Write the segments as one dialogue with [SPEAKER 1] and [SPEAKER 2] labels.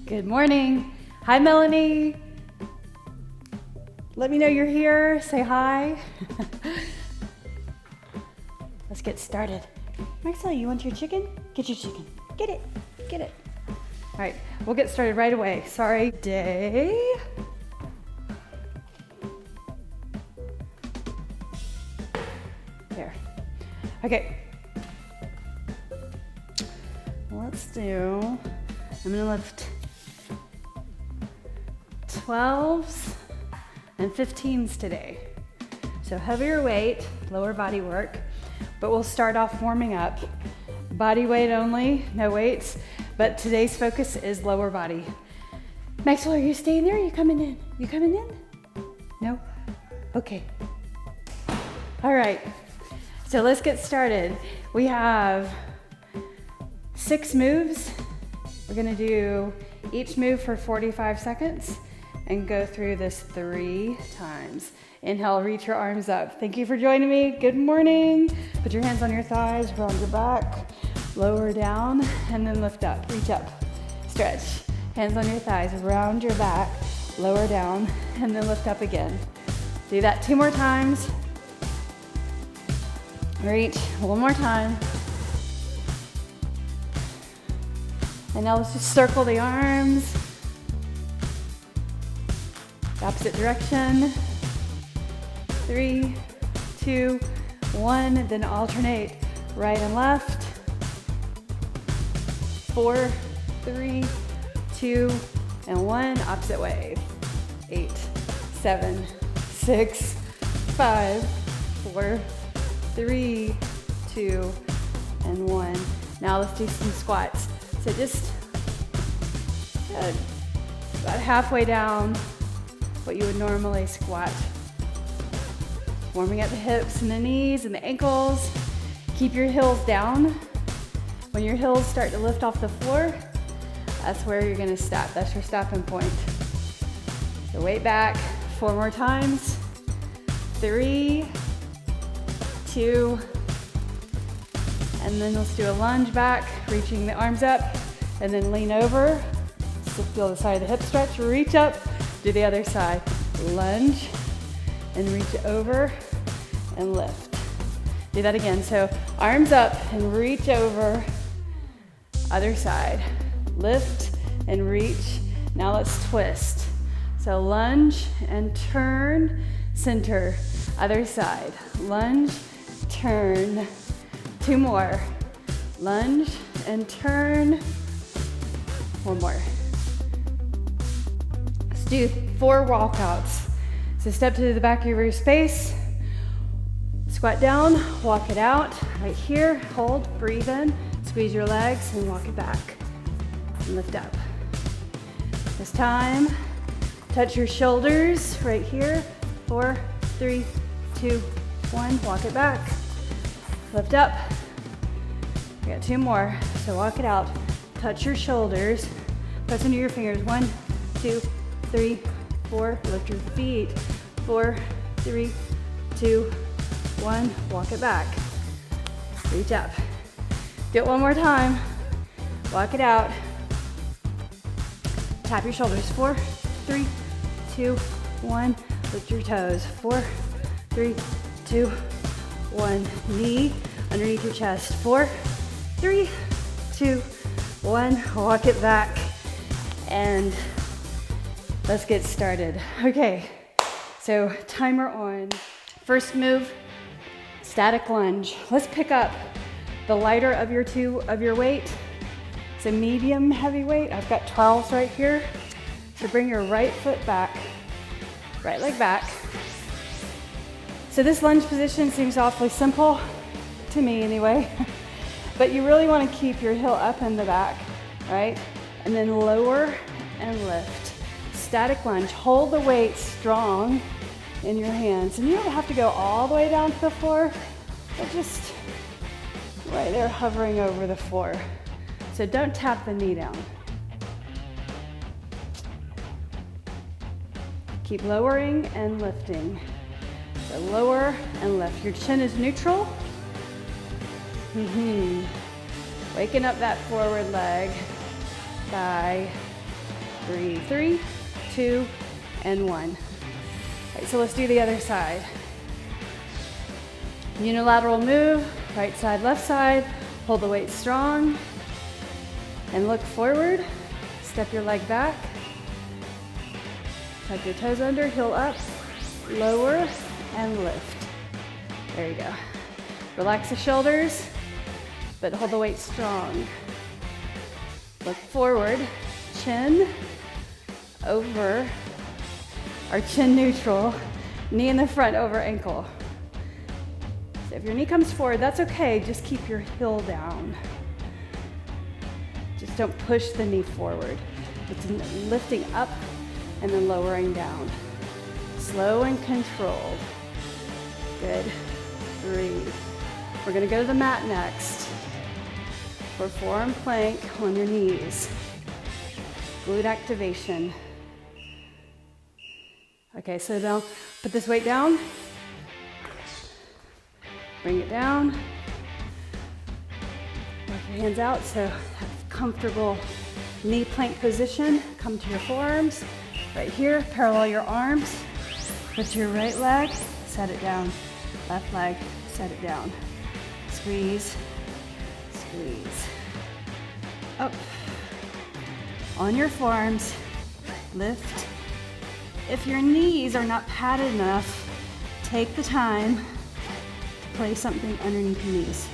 [SPEAKER 1] Good morning. Hi, Melanie. Let me know you're here. Say hi. Let's get started. Marcel, you want your chicken? Get your chicken. Get it. Get it. All right, we'll get started right away. Sorry. Day. There. Okay. Let's do, I'm gonna lift 12s and 15s today. So heavier weight, lower body work, but we'll start off warming up. Body weight only, no weights, but today's focus is lower body. Maxwell, are you staying there? Are you coming in? You coming in? No? Okay. All right, so let's get started. We have 6 moves. We're gonna do each move for 45 seconds and go through this 3 times. Inhale, reach your arms up. Thank you for joining me. Good morning. Put your hands on your thighs, round your back, lower down, and then lift up. Reach up, stretch. Hands on your thighs, round your back, lower down, and then lift up again. Do that 2 more times. Reach, 1 more time. And now let's just circle the arms. Opposite direction. 3, 2, 1. Then alternate right and left. 4, 3, 2, and 1. Opposite way. 8, 7, 6, 5, 4, 3, 2, and 1. Now let's do some squats. So just about halfway down what you would normally squat. Warming up the hips and the knees and the ankles. Keep your heels down. When your heels start to lift off the floor, that's where you're gonna stop. That's your stopping point. So weight back, 4 more times. 3, 2, and then let's do a lunge back, reaching the arms up, and then lean over. So feel the side of the hip stretch, reach up, do the other side. Lunge, and reach over, and lift. Do that again, so arms up and reach over, other side. Lift and reach. Now let's twist. So lunge and turn, center, other side. Lunge, turn. 2 more. Lunge and turn. 1 more. Let's do 4 walkouts. So step to the back of your space. Squat down, walk it out. Right here, hold, breathe in, squeeze your legs and walk it back. And lift up. This time, touch your shoulders right here. 4, 3, 2, 1, walk it back. Lift up. We got 2 more, so walk it out. Touch your shoulders. Press into your fingers. 1, 2, 3, 4. Lift your feet. 4, 3, 2, 1. Walk it back. Reach up. Do it 1 more time. Walk it out. Tap your shoulders. 4, 3, 2, 1. Lift your toes. 4, 3, 2, 1. Knee underneath your chest. 4, 3, 2, 1. Walk it back. And let's get started. Okay, so timer on. First move, static lunge. Let's pick up the lighter of your 2 of your weight. It's a medium heavy weight. I've got 12s right here. So bring your right foot back, right leg back. So this lunge position seems awfully simple, to me anyway, but you really want to keep your heel up in the back, right? And then lower and lift. Static lunge, hold the weight strong in your hands. And you don't have to go all the way down to the floor, but just right there hovering over the floor. So don't tap the knee down. Keep lowering and lifting. So lower and lift. Your chin is neutral. Waking up that forward leg, thigh, 3, 2, and 1. All right, so let's do the other side. Unilateral move, right side, left side. Hold the weight strong and look forward. Step your leg back. Tuck your toes under, heel up, lower, and lift. There you go. Relax the shoulders, but hold the weight strong. Look forward, chin over, or chin neutral, knee in the front over ankle. So if your knee comes forward, that's okay, just keep your heel down. Just don't push the knee forward. It's lifting up and then lowering down. Slow and controlled. Good. Breathe. We're gonna go to the mat next for forearm plank on your knees. Glute activation. Okay, so now put this weight down. Bring it down. Work your hands out, so have comfortable knee plank position. Come to your forearms. Right here, parallel your arms. Lift your right leg, set it down. Left leg, set it down. Squeeze, squeeze. Up. On your forearms, lift. If your knees are not padded enough, take the time to place something underneath your knees.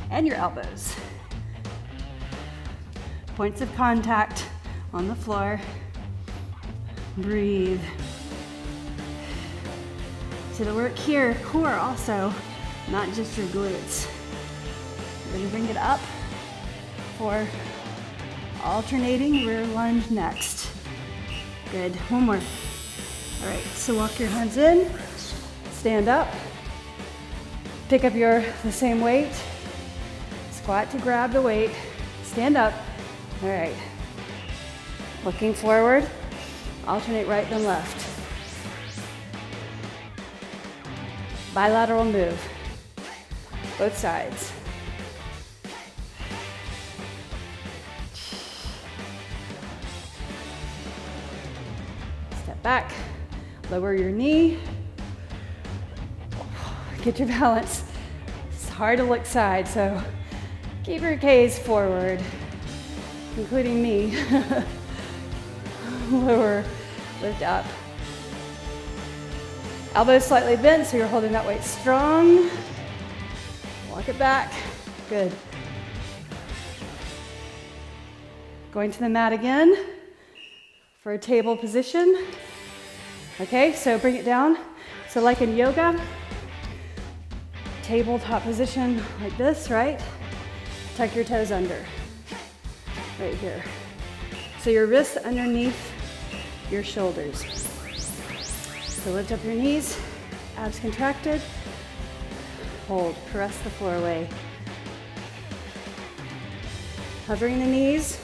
[SPEAKER 1] And your elbows. Points of contact on the floor. Breathe. So the work here, core also, not just your glutes. We're gonna bring it up for alternating rear lunge next. Good, one more. All right, so walk your hands in, stand up, pick up the same weight, squat to grab the weight, stand up. All right, looking forward, alternate right then left. Bilateral move, both sides. Step back, lower your knee, get your balance. It's hard to look side, so keep your gaze forward, including me. Lower, lift up. Elbows slightly bent, so you're holding that weight strong. Walk it back. Good. Going to the mat again for a table position. Okay, so bring it down. So like in yoga, tabletop position like this, right? Tuck your toes under, right here. So your wrists underneath your shoulders. So lift up your knees, abs contracted. Hold, press the floor away. Hovering the knees,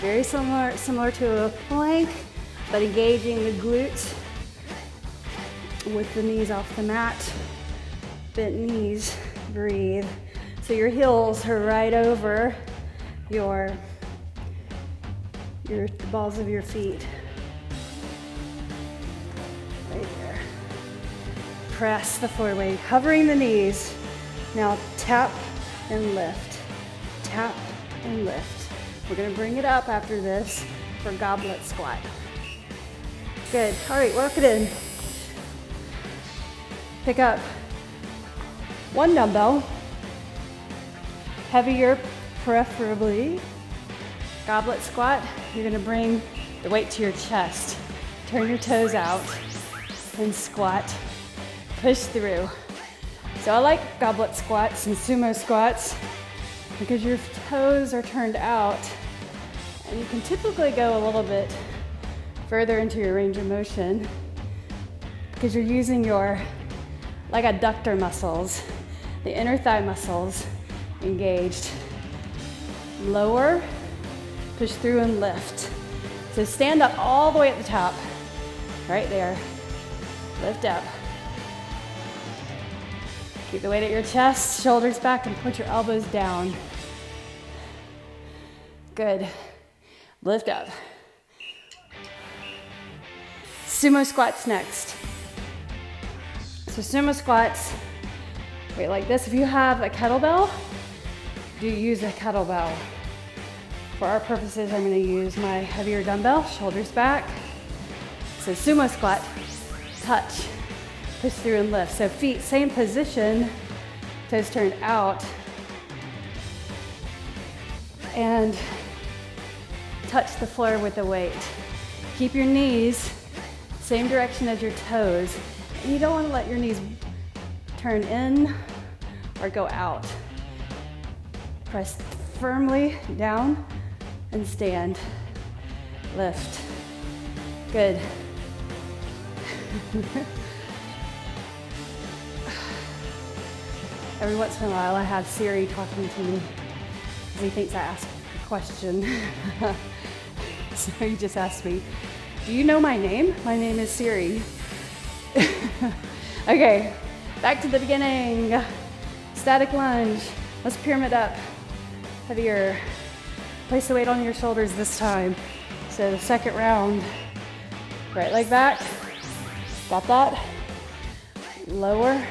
[SPEAKER 1] very similar to a plank, but engaging the glutes with the knees off the mat. Bent knees, breathe. So your heels are right over the balls of your feet. Right there. Press the floor away, hovering the knees. Now tap and lift. Tap and lift. We're gonna bring it up after this for Goblet Squat. Good, all right, work it in. Pick up one dumbbell, heavier preferably. Goblet Squat, you're gonna bring the weight to your chest. Turn your toes out and squat. Push through. So I like Goblet Squats and Sumo Squats because your toes are turned out and you can typically go a little bit further into your range of motion because you're using your leg adductor muscles, the inner thigh muscles engaged. Lower, push through and lift. So stand up all the way at the top, right there. Lift up. Keep the weight at your chest, shoulders back, and put your elbows down. Good. Lift up. Sumo squats next. So sumo squats, wait like this. If you have a kettlebell, do use a kettlebell. For our purposes, I'm gonna use my heavier dumbbell, shoulders back. So sumo squat, touch, push through and lift. So feet, same position, toes turned out. And touch the floor with the weight. Keep your knees same direction as your toes. And you don't want to let your knees turn in or go out. Press firmly down and stand. Lift. Good. Every once in a while I have Siri talking to me because he thinks I asked a question. So he just asked me, do you know my name? My name is Siri. Okay, back to the beginning. Static lunge. Let's pyramid up. Heavier. Place the weight on your shoulders this time. So the second round. Right leg back. Got that. Lower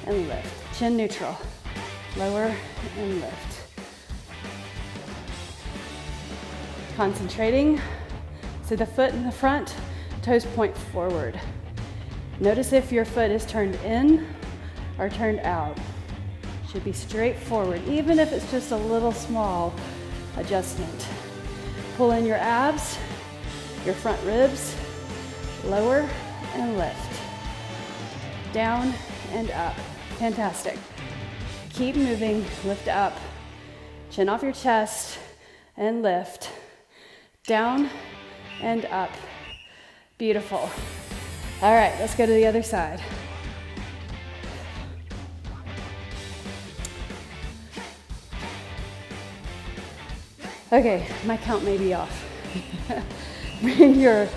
[SPEAKER 1] and lift. Chin neutral. Lower and lift. Concentrating. So the foot in the front, toes point forward. Notice if your foot is turned in or turned out. Should be straight forward, even if it's just a little small adjustment. Pull in your abs, your front ribs, lower and lift. Down and up. Fantastic. Keep moving, lift up. Chin off your chest and lift. Down and up. Beautiful. All right, let's go to the other side. Okay, my count may be off. Bring your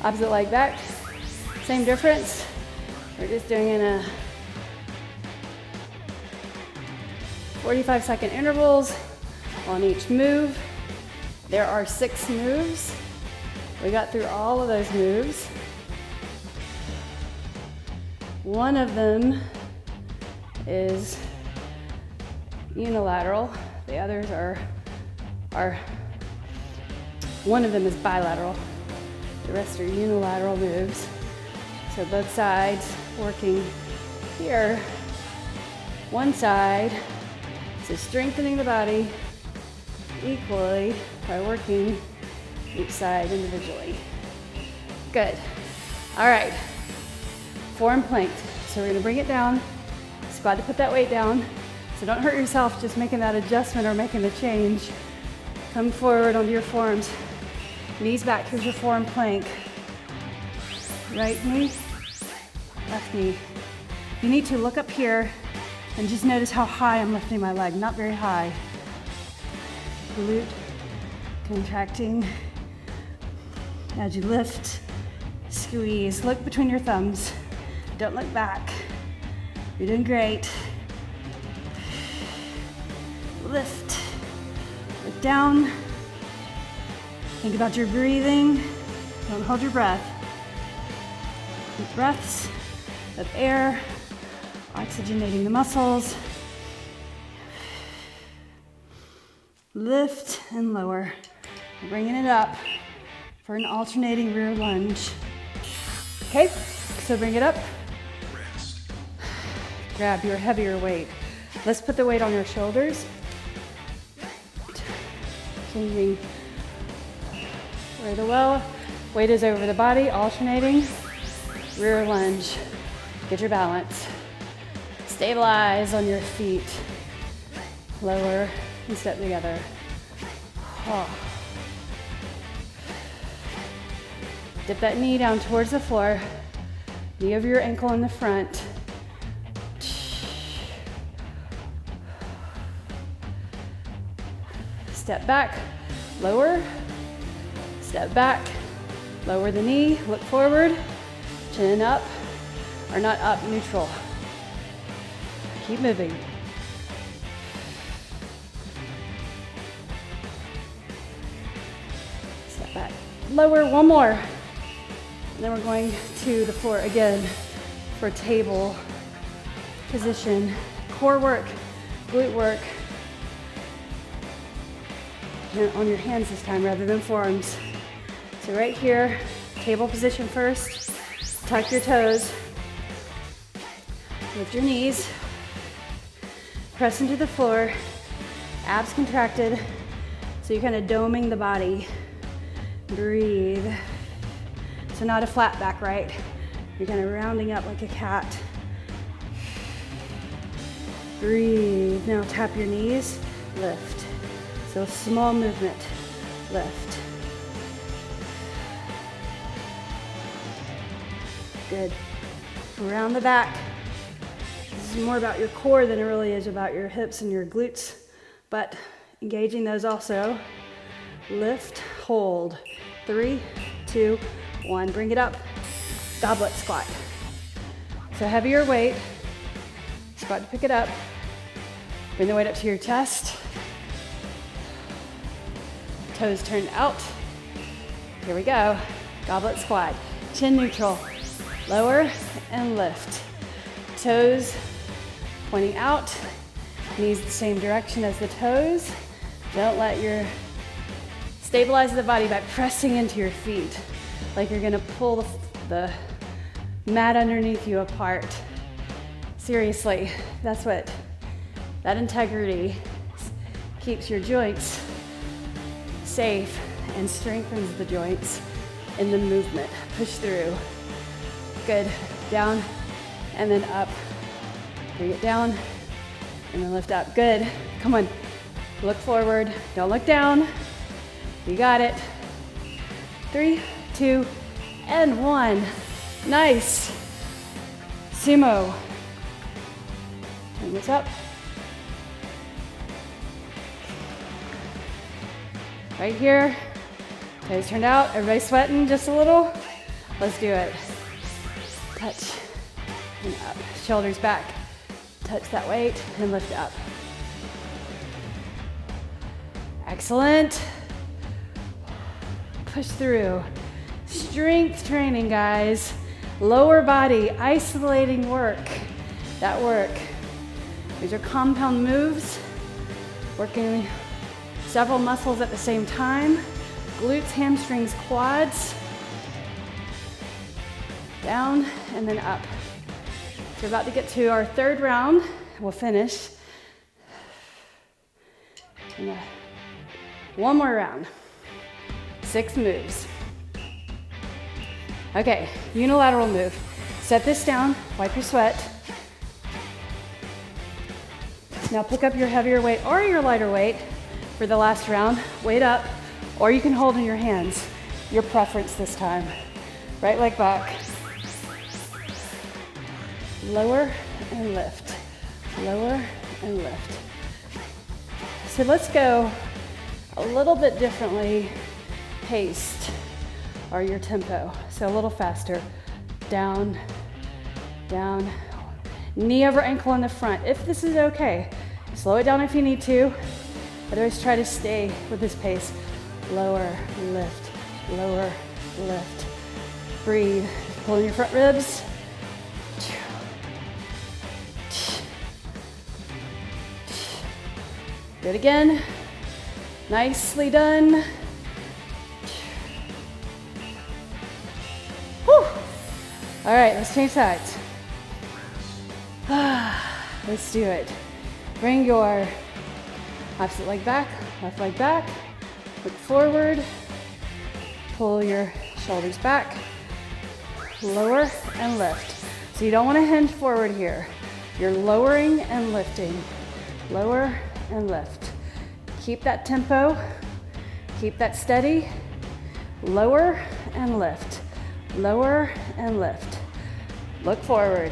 [SPEAKER 1] opposite leg back. Same difference. We're just doing in a 45-second intervals on each move. There are 6 moves. We got through all of those moves. One of them is unilateral. The others are one of them is bilateral. The rest are unilateral moves. So both sides working here. One side, so strengthening the body equally by working each side individually. Good. All right. Forearm plank. So we're gonna bring it down. Squat to put that weight down. So don't hurt yourself just making that adjustment or making the change. Come forward onto your forearms. Knees back. Here's your forearm plank. Right knee, left knee. You need to look up here and just notice how high I'm lifting my leg. Not very high. Glute contracting. As you lift, squeeze. Look between your thumbs. Don't look back. You're doing great. Lift. Look down. Think about your breathing. Don't hold your breath. Deep breaths of air, oxygenating the muscles. Lift and lower. Bringing it up for an alternating rear lunge. Okay, so bring it up. Grab your heavier weight. Let's put the weight on your shoulders. Changing where the weight is over the body, alternating. Rear lunge. Get your balance. Stabilize on your feet. Lower and step together. Oh. Dip that knee down towards the floor. Knee over your ankle in the front. Step back, lower, step back, lower the knee, look forward, chin up, or not up, neutral. Keep moving. back, lower, one more. And then we're going to the floor again for table position. Core work, glute work. On your hands this time rather than forearms. So right here, table position first. Tuck your toes. Lift your knees. Press into the floor. Abs contracted. So you're kind of doming the body. Breathe. So not a flat back, right? You're kind of rounding up like a cat. Breathe. Now tap your knees. Lift. So small movement, lift. Good. Around the back. This is more about your core than it really is about your hips and your glutes, but engaging those also. Lift, hold. 3, 2, 1. Bring it up. Goblet squat. So heavier weight. Squat to pick it up. Bring the weight up to your chest. Toes turned out. Here we go. Goblet squat. Chin neutral. Lower and lift. Toes pointing out. Knees the same direction as the toes. Don't let your stabilize the body by pressing into your feet like you're gonna pull the mat underneath you apart. Seriously, that's what that integrity keeps your joints safe and strengthens the joints in the movement. Push through. Good. Down and then up. Bring it down and then lift up. Good. Come on. Look forward. Don't look down. You got it. 3, 2, and 1. Nice. Sumo. Turn this up. Right here, toes turned out. Everybody sweating just a little? Let's do it. Touch and up. Shoulders back. Touch that weight and lift up. Excellent. Push through. Strength training, guys. Lower body, isolating work. That work. These are compound moves. Working several muscles at the same time. Glutes, hamstrings, quads. Down and then up. So we're about to get to our third round. We'll finish. And one more round. 6 moves. Okay, unilateral move. Set this down, wipe your sweat. Now pick up your heavier weight or your lighter weight for the last round. Weight up, or you can hold in your hands. Your preference this time. Right leg back. Lower and lift. Lower and lift. So let's go a little bit differently paced, or your tempo. So a little faster. Down, down. Knee over ankle in the front. If this is okay, slow it down if you need to. Otherwise, try to stay with this pace. Lower, lift, lower, lift. Breathe. Pull in your front ribs. Good again. Nicely done. Whew. All right, let's change sides. Let's do it. Bring your opposite leg back, left leg back. Look forward. Pull your shoulders back. Lower and lift. So you don't want to hinge forward here. You're lowering and lifting. Lower and lift. Keep that tempo. Keep that steady. Lower and lift. Lower and lift. Look forward.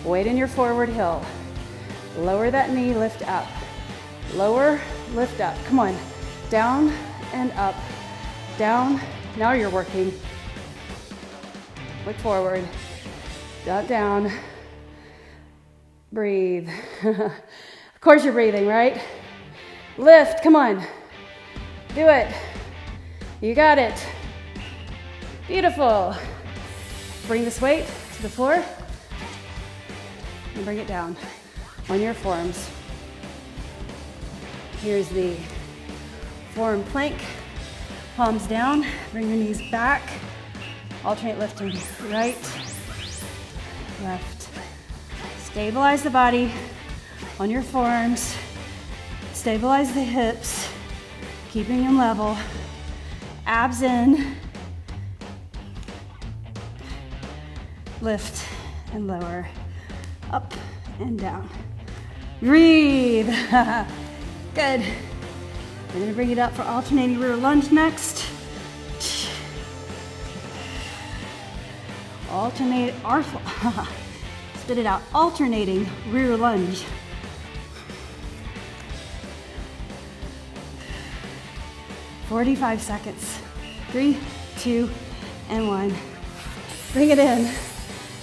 [SPEAKER 1] Weight in your forward heel. Lower that knee, lift up. Lower, lift up. Come on. Down and up. Down. Now you're working. Look forward. Drop down. Breathe. Of course you're breathing, right? Lift. Come on. Do it. You got it. Beautiful. Bring this weight to the floor and bring it down on your forearms. Here's the Forearm Plank. Palms down, bring your knees back. Alternate lifting right, left. Stabilize the body on your forearms. Stabilize the hips, keeping them level. Abs in. Lift and lower, up and down. Breathe. Good. We're gonna bring it up for alternating rear lunge next. Alternate, spit it out, alternating rear lunge. "45 seconds. 3, 2, and 1. Bring it in.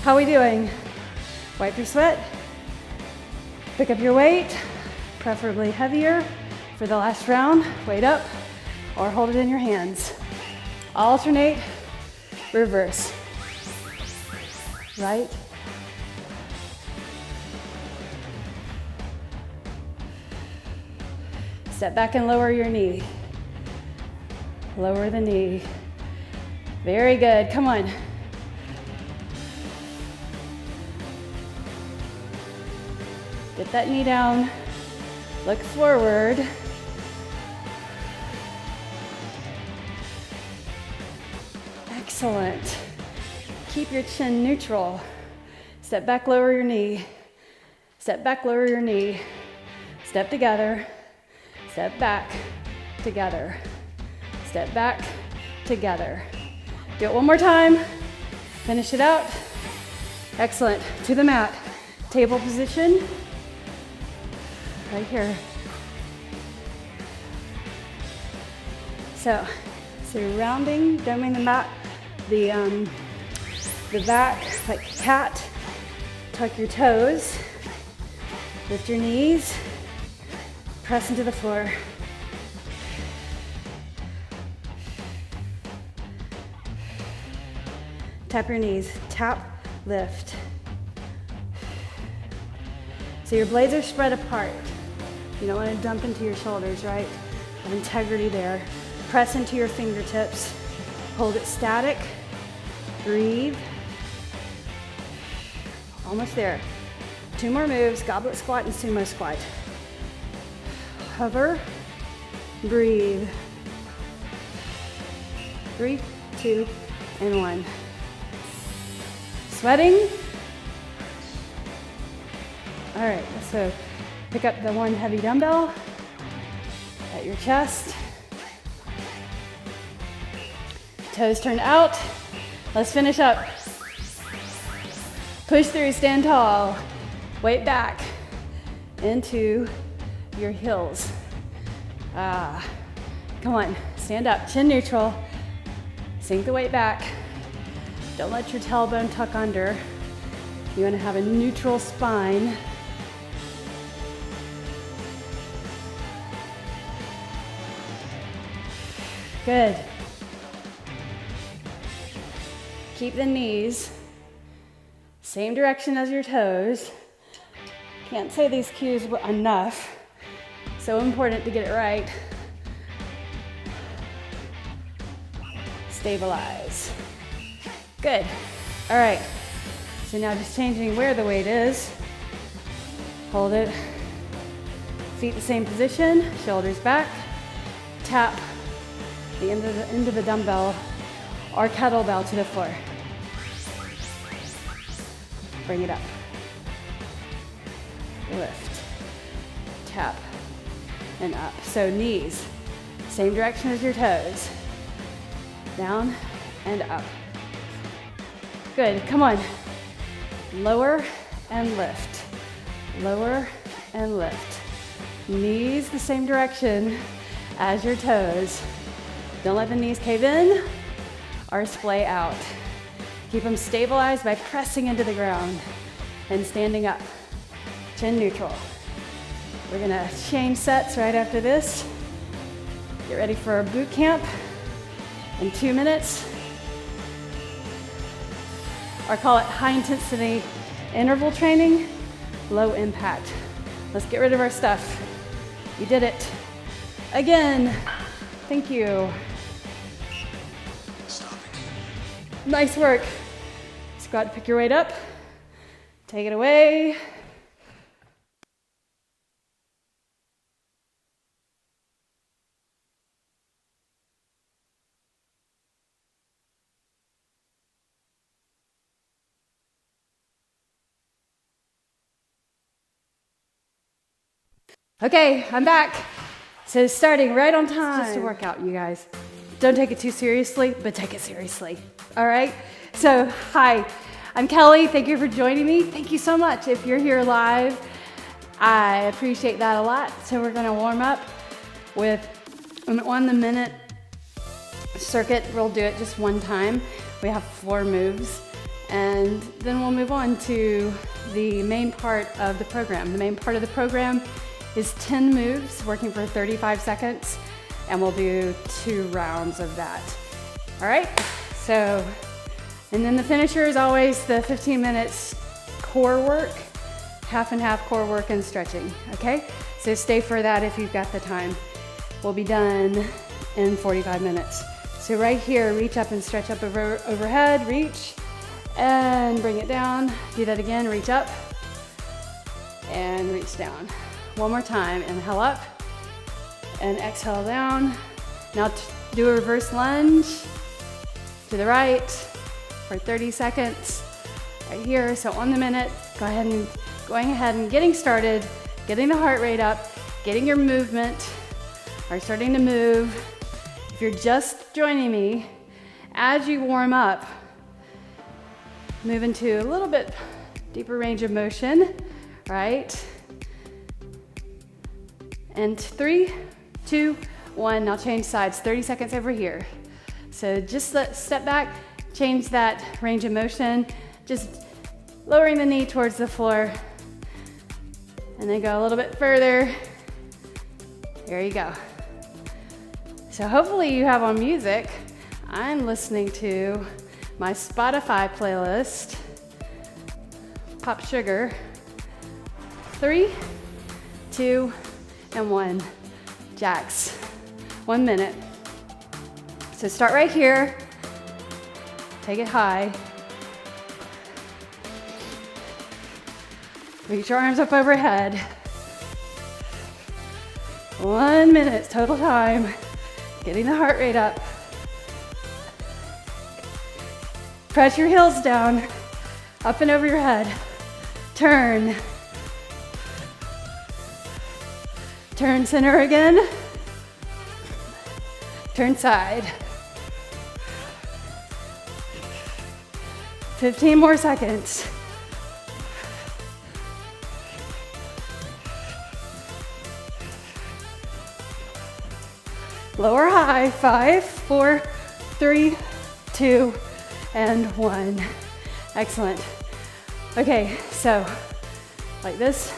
[SPEAKER 1] How are we doing? Wipe your sweat. Pick up your weight, preferably heavier for the last round. Weight up or hold it in your hands. Alternate, reverse. Right. Step back and lower your knee. Lower the knee. Very good. Come on. Get that knee down. Look forward. Excellent. Keep your chin neutral. Step back, lower your knee. Step back, lower your knee. Step together. Step back, together. Step back, together. Do it one more time. Finish it out. Excellent. To the mat. Table position. Right here. So you're rounding, doming the mat, the back like cat. Tuck your toes. Lift your knees. Press into the floor. Tap your knees. Tap, lift. So your blades are spread apart. You don't want to dump into your shoulders, right? Have integrity there. Press into your fingertips. Hold it static. Breathe. Almost there. 2 more moves, Goblet Squat and Sumo Squat. Hover. Breathe. 3, 2, and 1. Sweating? All right, so pick up the one heavy dumbbell at your chest. Toes turned out. Let's finish up. Push through, stand tall. Weight back into your heels. Come on, stand up, chin neutral. Sink the weight back. Don't let your tailbone tuck under. You want to have a neutral spine. Good. Keep the knees same direction as your toes. Can't say these cues enough. So important to get it right. Stabilize. Good. All right. So now just changing where the weight is. Hold it. Feet the same position. Shoulders back. Tap the end of the dumbbell or kettlebell to the floor. Bring it up. Lift. Tap. And up. So knees, same direction as your toes. Down and up. Good. Come on. Lower and lift. Lower and lift. Knees the same direction as your toes. Don't let the knees cave in or splay out. Keep them stabilized by pressing into the ground and standing up. Chin neutral. We're gonna change sets right after this. Get ready for our boot camp. in 2 minutes, or call it high intensity interval training, low impact. Let's get rid of our stuff. You did it. Again, thank you. Nice work. Squat, pick your weight up. Take it away. Okay, I'm back. So starting right on time. It's just a workout, you guys. Don't take it too seriously, but take it seriously. All right? So, hi, I'm Kelly. Thank you for joining me. Thank you so much. If you're here live, I appreciate that a lot. So we're gonna warm up with an on-the-minute circuit. We'll do it just one time. We have 4 moves, and then we'll move on to the main part of the program. The main part of the program is 10 moves, working for 35 seconds, and we'll do 2 rounds of that. All right, so, and then the finisher is always the 15 minutes core work, half and half core work and stretching, okay? So stay for that if you've got the time. We'll be done in 45 minutes. So right here, reach up and stretch up overhead, reach, and bring it down. Do that again, reach up, and reach down. One more time, inhale up, and exhale down. Now do a reverse lunge to the right for 30 seconds, right here. So on the minute, going ahead and getting started, getting the heart rate up, getting your movement, are starting to move. If you're just joining me, as you warm up, move into a little bit deeper range of motion, right? And 3, 2, 1, now change sides, 30 seconds over here. So just step back, change that range of motion, just lowering the knee towards the floor, and then go a little bit further. There you go. So hopefully you have on music. I'm listening to my Spotify playlist, Pop Sugar. 3, 2, and 1, jacks. 1 minute. So start right here, take it high. Reach your arms up overhead. 1 minute, total time. Getting the heart rate up. Press your heels down, up and over your head. Turn. Turn center again. Turn side. 15 more seconds. Lower high, 5, 4, 3, 2, and 1. Excellent. Okay, so like this.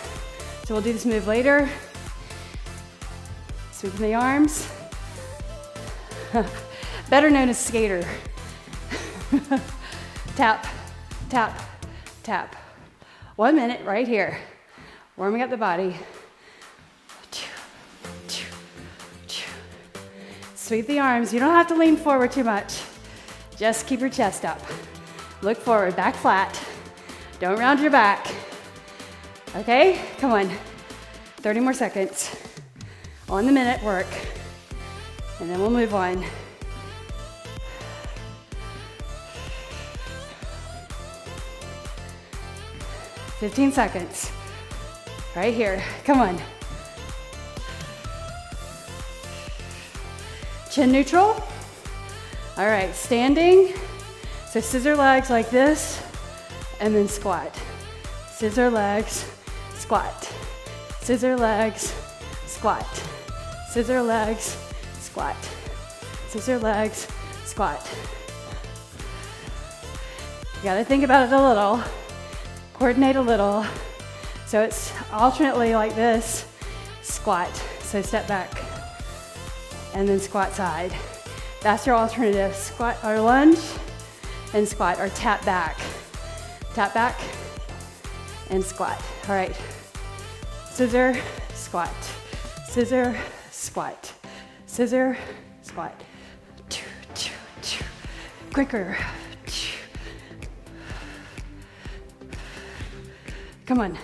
[SPEAKER 1] So we'll do this move later. Sweeping the arms. Better known as skater. Tap, tap, tap. 1 minute right here. Warming up the body. Sweep the arms. You don't have to lean forward too much. Just keep your chest up. Look forward, back flat. Don't round your back. Okay, come on. 30 more seconds. On the minute work. And then we'll move on. "15 seconds. Right here. Come on. Chin neutral. All right, standing. So scissor legs like this, and then squat. Scissor legs, squat. Scissor legs, squat. Scissor legs, squat. Scissor legs, squat. You gotta think about it a little. Coordinate a little. So it's alternately like this, squat. So step back, and then squat side. That's your alternative. Squat or lunge and squat, or tap back and squat. All right, scissor, squat, scissor, squat, scissor, squat. Quicker. Come on.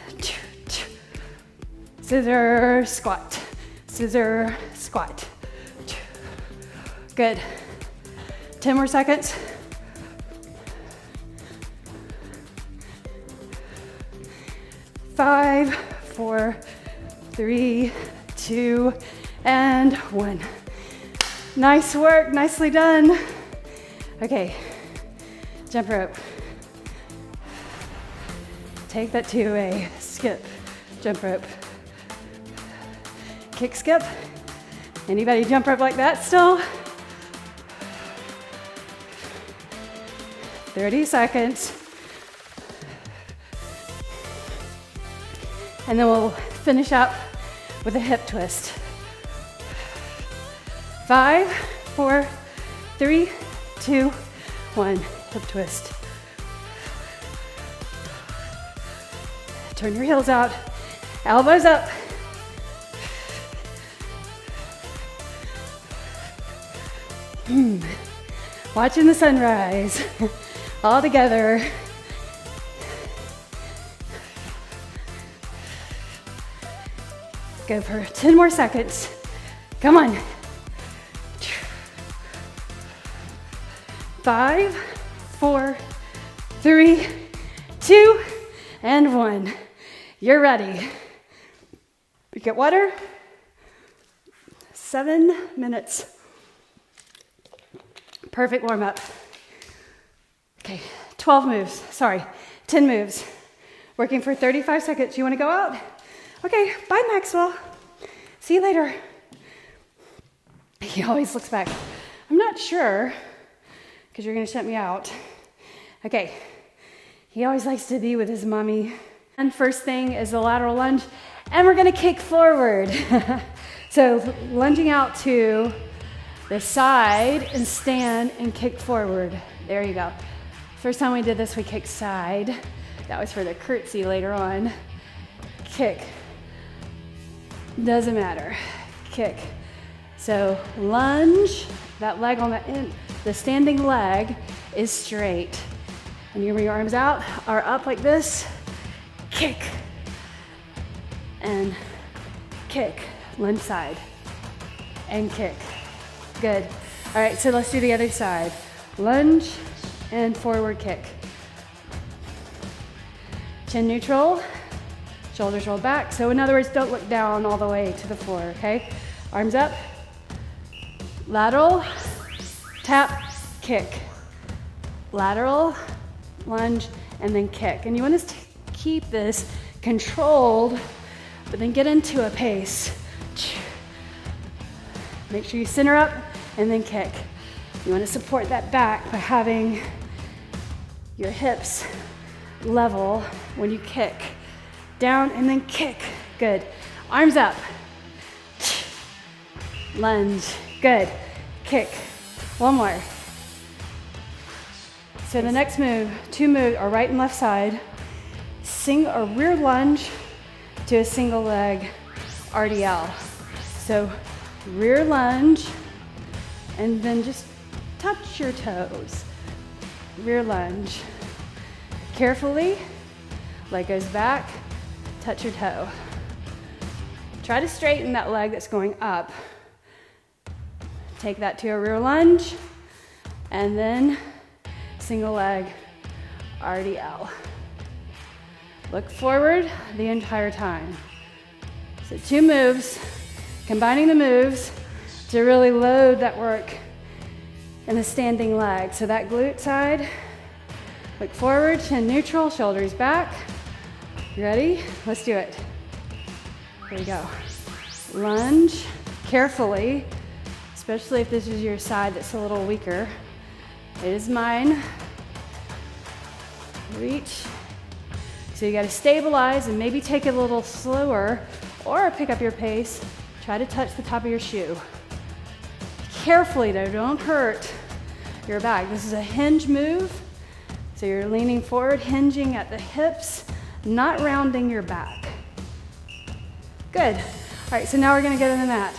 [SPEAKER 1] Scissor, squat, scissor, squat. Good. 10 more seconds. 5, 4, 3, 2, and 1. Nice work, nicely done. Okay, jump rope. Take that to a skip, jump rope. Kick, skip. Anybody jump rope like that still? 30 seconds. And then we'll finish up with a hip twist. 5, 4, 3, 2, 1. Hip twist. Turn your heels out, elbows up. Watching the sunrise all together. Go for 10 more seconds. Come on. 5, 4, 3, 2, and 1. You're ready. Get water. 7 minutes. Perfect warm up. Okay, 12 moves. Sorry, 10 moves. Working for 35 seconds. You want to go out? Okay, bye, Maxwell. See you later. He always looks back. I'm not sure, because you're going to shut me out. Okay, he always likes to be with his mommy. And first thing is the lateral lunge, and we're going to kick forward. So lunging out to the side and stand and kick forward. There you go. First time we did this, we kicked side. That was for the curtsy later on. Kick. Doesn't matter. Kick. So lunge, that leg on the end, the standing leg is straight. And your arms out are up like this. Kick. And kick. Lunge side. And kick. Good. All right, so let's do the other side. Lunge and forward kick. Chin neutral. Shoulders rolled back. So in other words, don't look down all the way to the floor, okay? Arms up. Lateral, tap, kick. Lateral, lunge, and then kick. And you want to keep this controlled, but then get into a pace. Make sure you center up and then kick. You want to support that back by having your hips level when you kick. Down and then kick. Good. Arms up. Lunge. Good. Kick. One more. So the next move, 2 moves are right and left side. A rear lunge to a single leg RDL. So rear lunge and then just touch your toes. Rear lunge. Carefully, leg goes back. Touch your toe. Try to straighten that leg that's going up. Take that to a rear lunge, and then single leg RDL. Look forward the entire time. So 2 moves, combining the moves to really load that work in the standing leg. So that glute side, look forward, chin neutral, shoulders back. You ready? Let's do it. Here we go. Lunge, carefully, especially if this is your side that's a little weaker. It is mine. Reach. So you gotta stabilize and maybe take it a little slower or pick up your pace. Try to touch the top of your shoe. Carefully though, don't hurt your back. This is a hinge move. So you're leaning forward, hinging at the hips, not rounding your back. Good. All right, so now we're gonna get on the mat.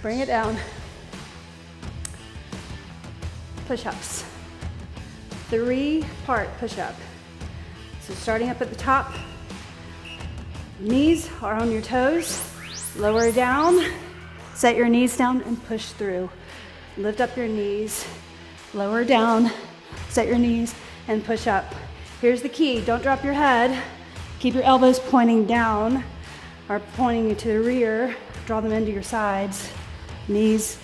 [SPEAKER 1] Bring it down. Push-ups. 3-part push-up. So starting up at the top, knees are on your toes, lower down, set your knees down and push through. Lift up your knees, lower down, set your knees and push up. Here's the key, don't drop your head. Keep your elbows pointing down or pointing to the rear. Draw them into your sides, knees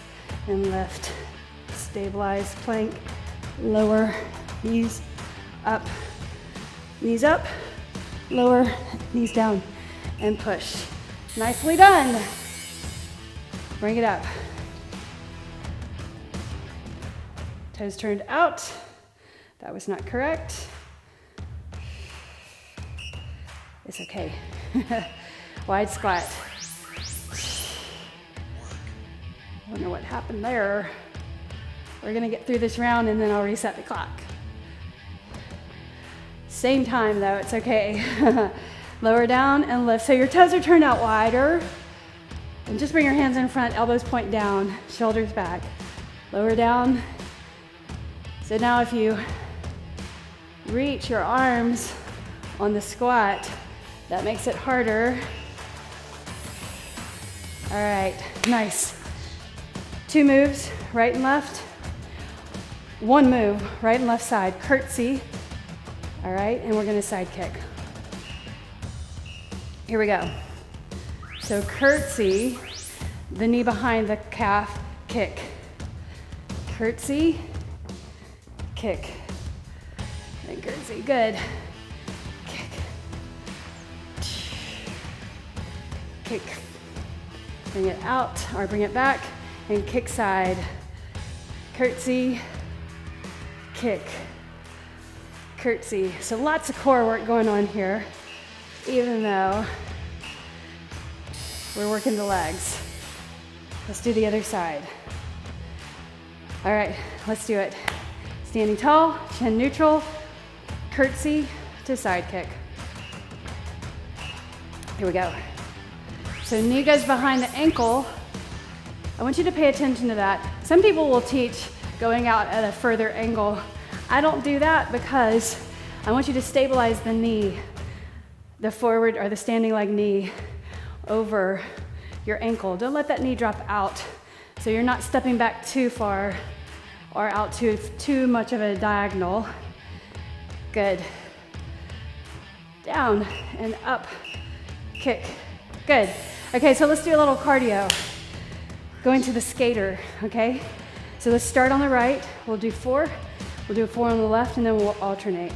[SPEAKER 1] and lift. Stabilize, plank, lower, knees up, lower, knees down, and push. Nicely done. Bring it up. Toes turned out. That was not correct. It's okay. Wide squat. Wonder what happened there. We're gonna get through this round and then I'll reset the clock. Same time though, it's okay. Lower down and lift. So your toes are turned out wider. And just bring your hands in front, elbows point down, shoulders back. Lower down. So now if you reach your arms on the squat, that makes it harder. All right, nice. 2 moves, right and left. 1 move, right and left side, curtsy. All right, and we're gonna side kick. Here we go. So curtsy, the knee behind the calf, kick. Curtsy, kick. And curtsy, good. Kick. Kick. Bring it out, or bring it back, and kick side. Curtsy, kick. Curtsy. So lots of core work going on here, even though we're working the legs. Let's do the other side. All right, let's do it. Standing tall, chin neutral, curtsy to side kick. Here we go. So knee goes behind the ankle. I want you to pay attention to that. Some people will teach going out at a further angle. I don't do that because I want you to stabilize the knee, the forward or the standing leg knee over your ankle. Don't let that knee drop out so you're not stepping back too far or out to too much of a diagonal. Good. Down and up, kick. Good. Okay, so let's do a little cardio. Going to the skater, okay? So let's start on the right. We'll do 4. We'll do 4 on the left and then we'll alternate.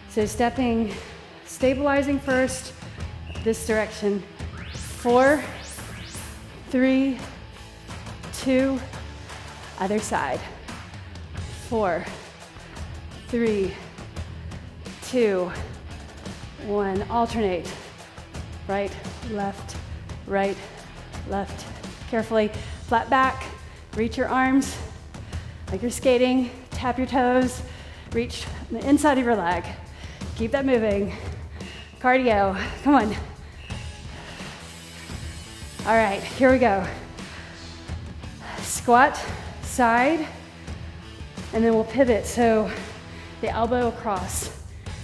[SPEAKER 1] So stepping, stabilizing first, this direction. 4, 3, 2, other side. 4, 3, 2, 1. Alternate. Right, left, left. Carefully, flat back, reach your arms like you're skating, tap your toes, reach the inside of your leg. Keep that moving. Cardio, come on. All right, here we go. Squat, side, and then we'll pivot. So the elbow across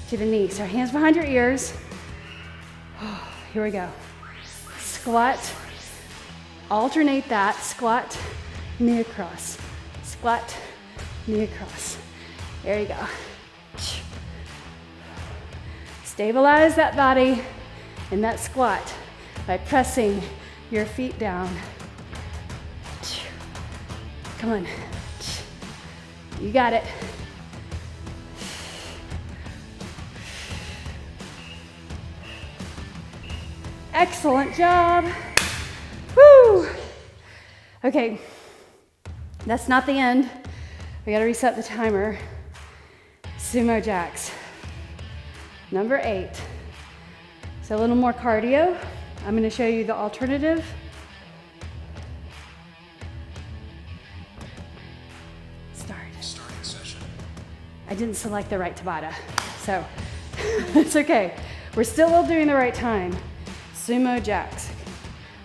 [SPEAKER 1] to the knee. So hands behind your ears. Here we go. Squat, alternate that. Squat, knee across. Squat, knee across. There you go. Stabilize that body in that squat by pressing your feet down. Come on. You got it. Excellent job. Woo! Okay, that's not the end. We gotta reset the timer. Sumo jacks. Number 8. So a little more cardio. I'm gonna show you the alternative. I didn't select the right Tabata. So it's okay. We're still all doing the right time. Sumo jacks.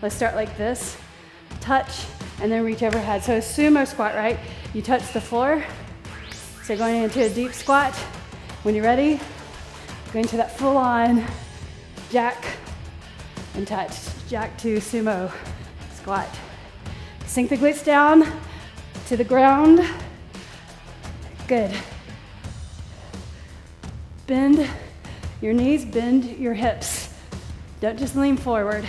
[SPEAKER 1] Let's start like this. Touch and then reach overhead. So a sumo squat, right? You touch the floor. So going into a deep squat. When you're ready, go into that full on jack and touch. Jack to sumo squat. Sink the glutes down to the ground. Good. Bend your knees, bend your hips. Don't just lean forward.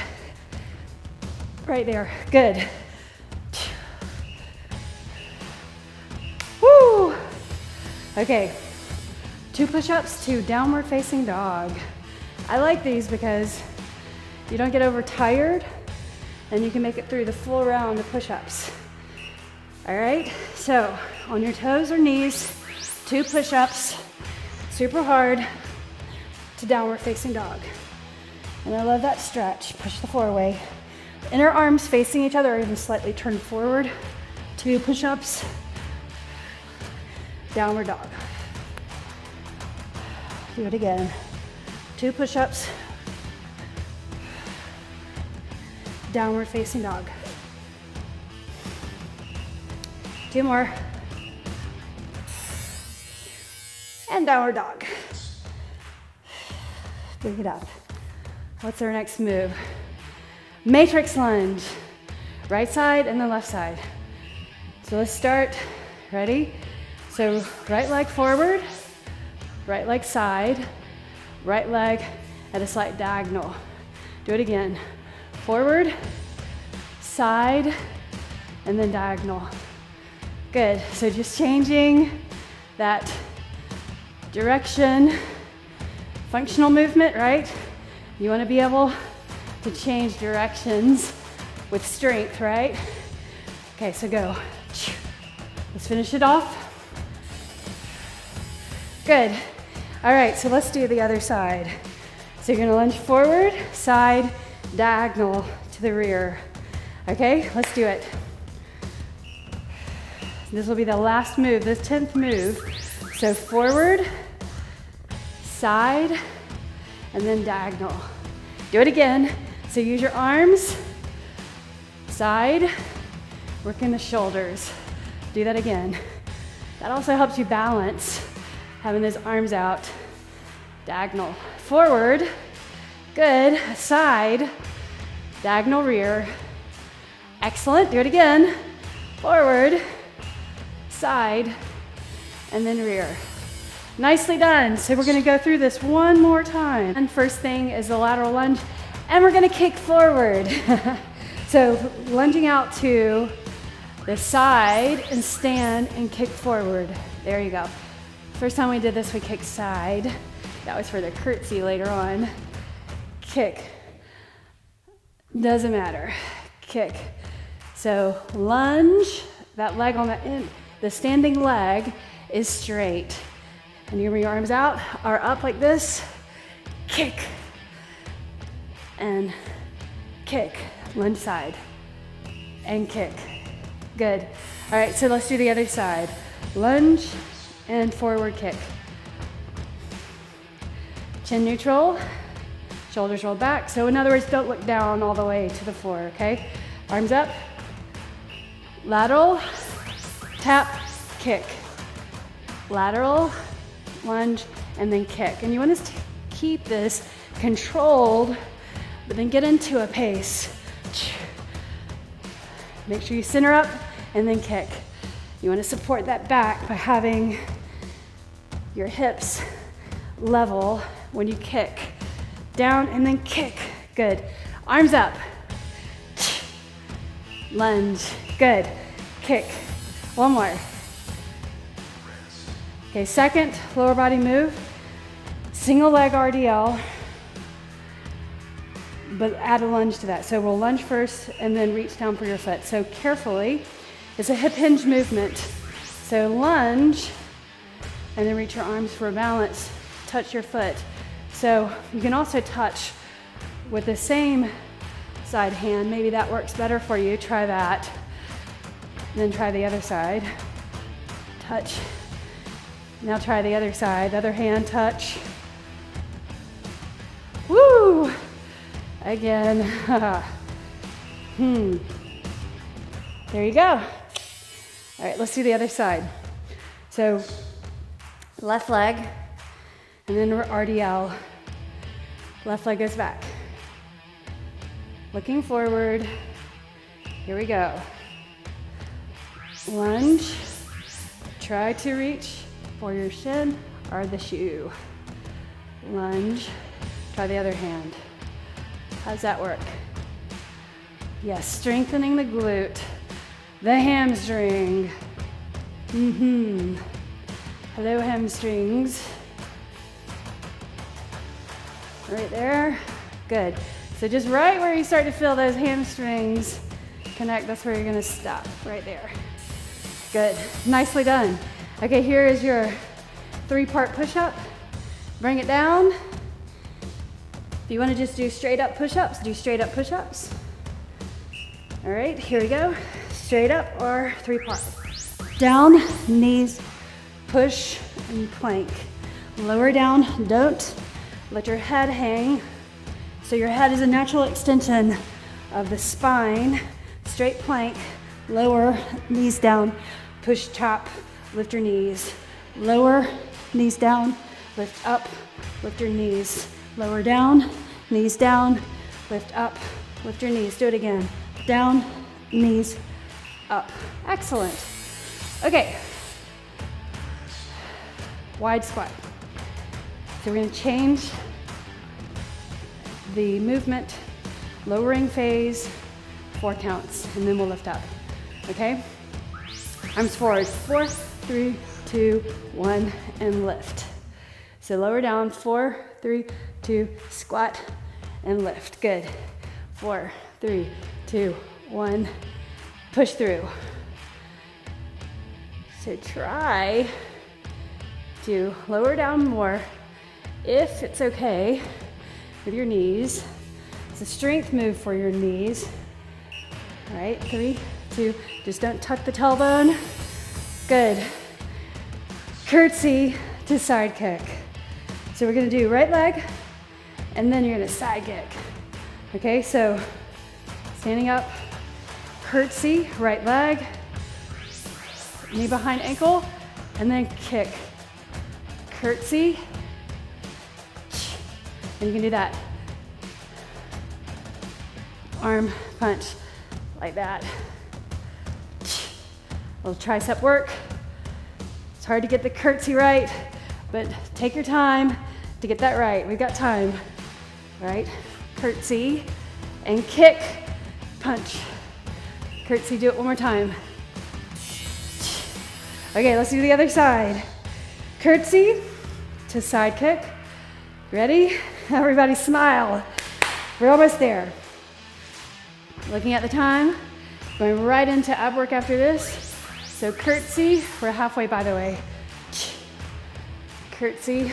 [SPEAKER 1] Right there, good. Woo! Okay, 2 push-ups to downward facing dog. I like these because you don't get overtired and you can make it through the full round of push-ups. All right, so on your toes or knees, 2 push-ups, super hard to downward facing dog. And I love that stretch. Push the floor away. Inner arms facing each other or even slightly turned forward. 2 push-ups, downward dog. Do it again. 2 push-ups, downward facing dog. 2 more. And downward dog. Bring it up. What's our next move? Matrix lunge. Right side and the left side. So let's start. Ready? So right leg forward, right leg side, right leg at a slight diagonal. Do it again. Forward, side, and then diagonal. Good. So just changing that direction. Functional movement, right? You want to be able to change directions with strength, right? Okay, so go. Let's finish it off. Good. All right, so let's do the other side. So you're gonna lunge forward, side, diagonal to the rear. Okay, let's do it. This will be the last move, the 10th move. So forward, side, and then diagonal. Do it again. So use your arms, side, working the shoulders. Do that again. That also helps you balance, having those arms out. Diagonal, forward, good, side, diagonal rear. Excellent, do it again. Forward, side, and then rear. Nicely done. So we're gonna go through this one more time. And first thing is the lateral lunge, and we're gonna kick forward. So lunging out to the side and stand and kick forward. There you go. First time we did this, we kicked side. That was for the curtsy later on. Kick. Doesn't matter. Kick. So lunge, that leg on the end, the standing leg is straight. And you bring your arms out, are up like this, kick, and kick, lunge side, and kick. Good. All right, so let's do the other side. Lunge and forward kick. Chin neutral, shoulders rolled back. So in other words, don't look down all the way to the floor, okay? Arms up, lateral, tap, kick. Lateral, lunge, and then kick. And you want to keep this controlled, but then get into a pace. Make sure you center up and then kick. You want to support that back by having your hips level when you kick. Down and then kick. Good. Arms up. Lunge. Good. Kick. One more. Okay, second lower body move. Single leg RDL, but add a lunge to that. So we'll lunge first and then reach down for your foot. So carefully, it's a hip hinge movement. So lunge and then reach your arms for a balance. Touch your foot. So you can also touch with the same side hand. Maybe that works better for you. Try that. Then try the other side. Touch Now try the other side, other hand touch. Woo! Again. There you go. All right, let's do the other side. So left leg, and then we're RDL. Left leg goes back. Looking forward. Here we go. Lunge. Try to reach for your shin or the shoe. Lunge. Try the other hand. How's that work? Yes, strengthening the glute, the hamstring. Hello, hamstrings. Right there. Good. So just right where you start to feel those hamstrings connect, that's where you're gonna stop, right there. Good. Nicely done. Okay, here is your 3-part push-up. Bring it down. If you want to just do straight up push-ups, do straight up push-ups. All right, here we go. Straight up or 3-part. Down, knees, push, and plank. Lower down, don't let your head hang. So your head is a natural extension of the spine. Straight plank, lower, knees down, push, tap, lift your knees. Lower, knees down, lift up, lift your knees. Lower down, knees down, lift up, lift your knees. Do it again. Down, knees, up. Excellent. Okay. Wide squat. So we're going to change the movement, lowering phase, 4 counts, and then we'll lift up. Okay? Arms forward. 4, 3, 2, 1, and lift. So lower down, 4, 3, 2, squat, and lift. Good. 4, 3, 2, 1, push through. So try to lower down more if it's okay with your knees. It's a strength move for your knees. All right, 3, 2, just don't tuck the tailbone. Good. Curtsy to side kick. So we're gonna do right leg, and then you're gonna side kick. Okay, so standing up, curtsy, right leg, knee behind ankle, and then kick. Curtsy, and you can do that. Arm punch, like that. Little tricep work. It's hard to get the curtsy right, but take your time to get that right. We've got time, right? Curtsy, and kick, punch. Curtsy, do it one more time. Okay, let's do the other side. Curtsy to side kick. Ready? Everybody smile. We're almost there. Looking at the time, going right into ab work after this. So curtsy, we're halfway by the way. Curtsy.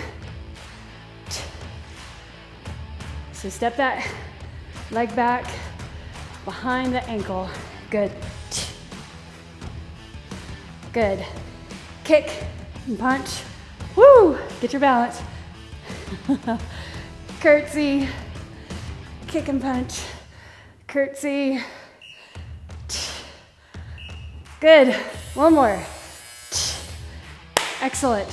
[SPEAKER 1] So step that leg back behind the ankle. Good. Good. Kick and punch. Woo! Get your balance. Curtsy. Kick and punch. Curtsy. Good. One more. Excellent.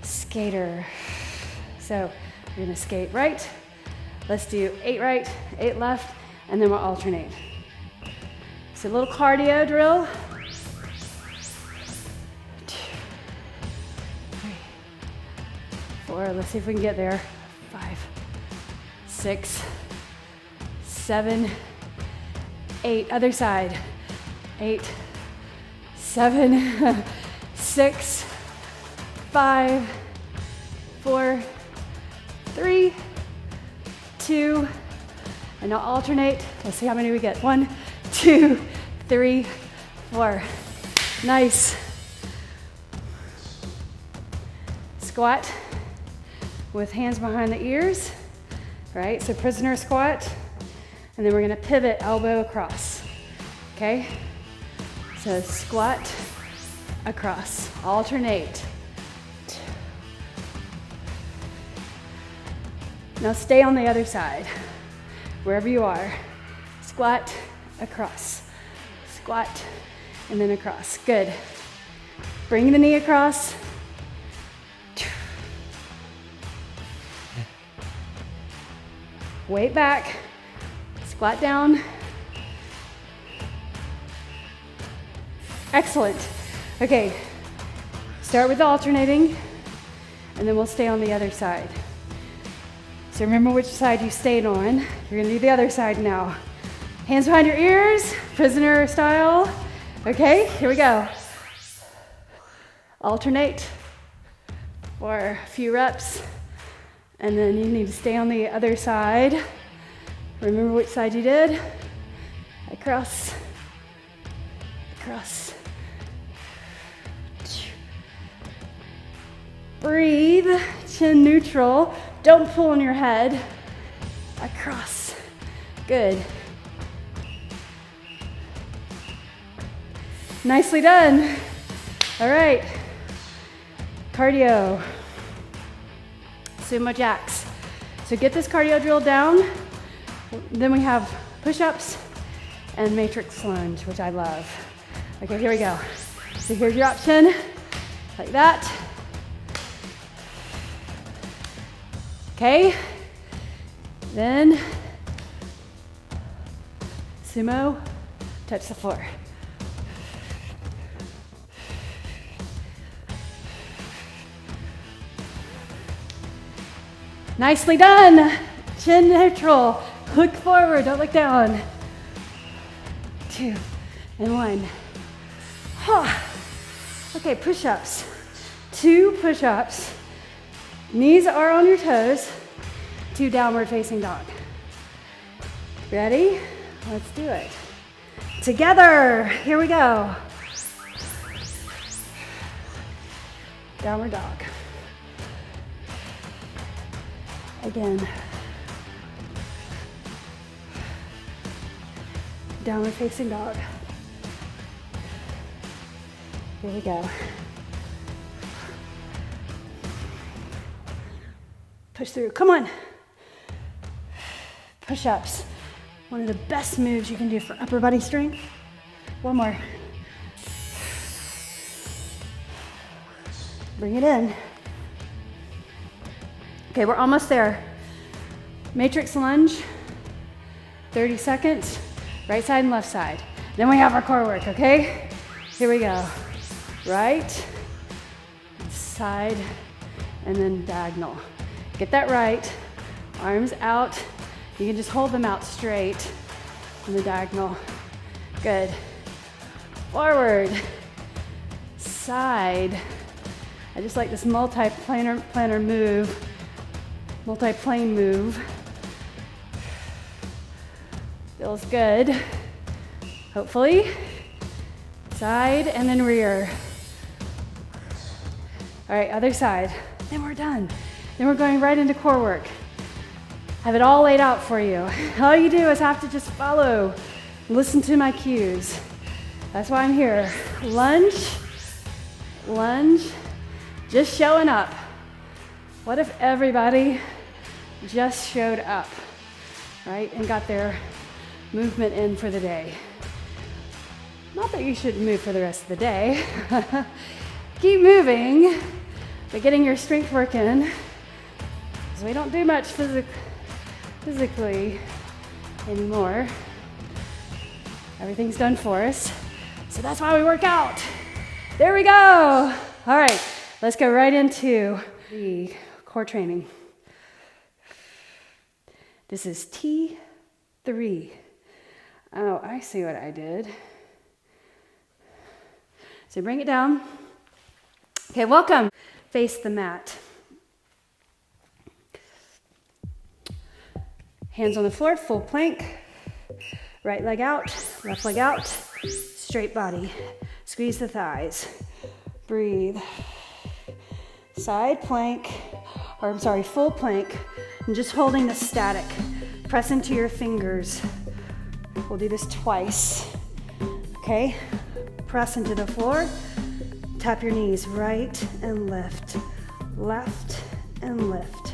[SPEAKER 1] Skater. So we're gonna skate right. Let's do 8 right, 8 left, and then we'll alternate. So a little cardio drill. 2, 3, 4, let's see if we can get there. 5, 6, 7, 8, other side. 8, 7, 6, 5, 4, 3, 2, and now alternate. Let's see how many we get. 1, 2, 3, 4. Nice. Squat with hands behind the ears, right? So prisoner squat, and then we're gonna pivot elbow across, okay? So squat, across, alternate. Now stay on the other side, wherever you are. Squat, across. Squat, and then across. Good. Bring the knee across. Weight back. Squat down. Excellent. Okay, start with the alternating, and then we'll stay on the other side. So remember which side you stayed on. You're gonna do the other side now. Hands behind your ears, prisoner style. Okay, here we go. Alternate for a few reps, and then you need to stay on the other side. Remember which side you did. Across, across. Breathe, chin neutral. Don't pull on your head. Across. Good. Nicely done. All right. Cardio. Sumo jacks. So get this cardio drill down. Then we have push-ups and matrix lunge, which I love. Okay, here we go. So here's your option, like that. Okay, then sumo, touch the floor. Nicely done. Chin neutral. Look forward, don't look down. 2 and 1. Okay, push-ups. 2 push-ups. Knees are on your toes. 2 downward facing dog. Ready? Let's do it. Together, here we go. Downward dog. Again. Downward facing dog. Here we go. Push through, come on. Push-ups. One of the best moves you can do for upper body strength. One more. Bring it in. Okay, we're almost there. Matrix lunge, 30 seconds, right side and left side. Then we have our core work, okay? Here we go. Right, side, and then diagonal. Get that right, arms out. You can just hold them out straight in the diagonal. Good. Forward, side. I just like this multi-planar move. Multi-plane move. Feels good. Hopefully. Side and then rear. All right, other side. Then we're done. Then we're going right into core work. Have it all laid out for you. All you do is have to just follow. Listen to my cues. That's why I'm here. Lunge, lunge, just showing up. What if everybody just showed up, right, and got their movement in for the day? Not that you shouldn't move for the rest of the day. Keep moving, but getting your strength work in, because we don't do much physically anymore. Everything's done for us, so that's why we work out. There we go. All right, let's go right into the core training. This is T3. Oh, I see what I did. So bring it down. Okay, welcome. Face the mat. Hands on the floor, full plank. Right leg out, left leg out. Straight body. Squeeze the thighs. Breathe. Side plank, full plank, and just holding the static. Press into your fingers. We'll do this twice. Okay? Press into the floor. Tap your knees, right and left and lift,